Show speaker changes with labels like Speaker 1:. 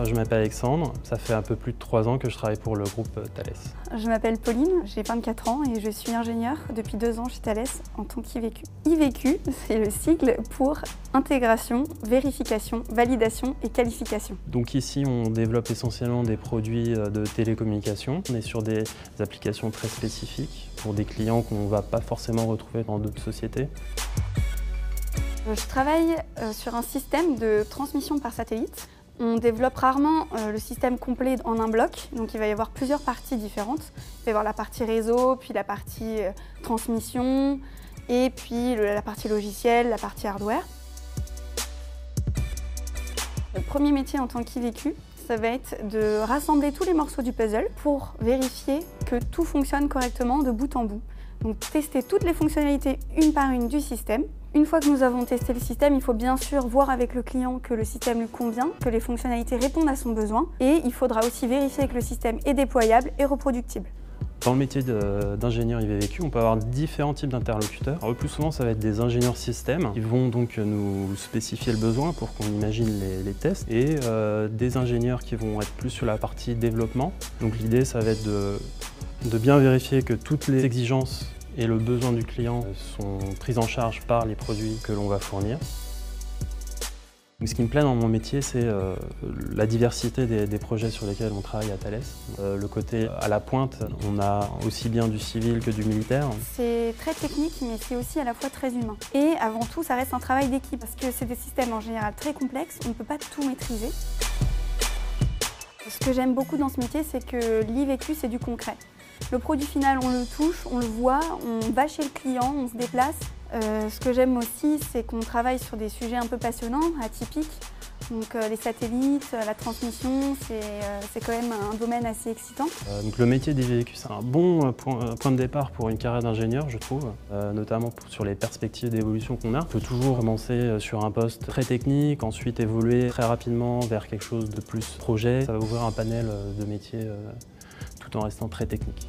Speaker 1: je m'appelle Alexandre, ça fait un peu plus de 3 ans que je travaille pour le groupe Thales.
Speaker 2: Je m'appelle Pauline, j'ai 24 ans et je suis ingénieure depuis 2 ans chez Thales en tant qu'IVQ. IVQ, c'est le sigle pour intégration, vérification, validation et qualification.
Speaker 1: Donc ici, on développe essentiellement des produits de télécommunication. On est sur des applications très spécifiques pour des clients qu'on ne va pas forcément retrouver dans d'autres sociétés.
Speaker 2: Je travaille sur un système de transmission par satellite. On développe rarement le système complet en un bloc, donc il va y avoir plusieurs parties différentes. Il va y avoir la partie réseau, puis la partie transmission, et puis la partie logicielle, la partie hardware. Le premier métier en tant qu'IVQ, ça va être de rassembler tous les morceaux du puzzle pour vérifier que tout fonctionne correctement de bout en bout. Donc tester toutes les fonctionnalités une par une du système. Une fois que nous avons testé le système, il faut bien sûr voir avec le client que le système lui convient, que les fonctionnalités répondent à son besoin et il faudra aussi vérifier que le système est déployable et reproductible.
Speaker 1: Dans le métier d'ingénieur IVQ, on peut avoir différents types d'interlocuteurs. Le plus souvent, ça va être des ingénieurs système qui vont donc nous spécifier le besoin pour qu'on imagine les tests et des ingénieurs qui vont être plus sur la partie développement. Donc l'idée, ça va être de bien vérifier que toutes les exigences et le besoin du client sont prises en charge par les produits que l'on va fournir. Ce qui me plaît dans mon métier, c'est la diversité des projets sur lesquels on travaille à Thales. Le côté à la pointe, on a aussi bien du civil que du militaire.
Speaker 2: C'est très technique, mais c'est aussi à la fois très humain. Et avant tout, ça reste un travail d'équipe, parce que c'est des systèmes en général très complexes, on ne peut pas tout maîtriser. Ce que j'aime beaucoup dans ce métier, c'est que l'IVQ, c'est du concret. Le produit final, on le touche, on le voit, on va chez le client, on se déplace. Ce que j'aime aussi, c'est qu'on travaille sur des sujets un peu passionnants, atypiques. Donc les satellites, la transmission, c'est quand même un domaine assez excitant.
Speaker 1: Donc le métier d'IVQ, c'est un bon point de départ pour une carrière d'ingénieur, je trouve, notamment sur les perspectives d'évolution qu'on a. On peut toujours commencer sur un poste très technique, ensuite évoluer très rapidement vers quelque chose de plus projet. Ça va ouvrir un panel de métiers tout en restant très technique.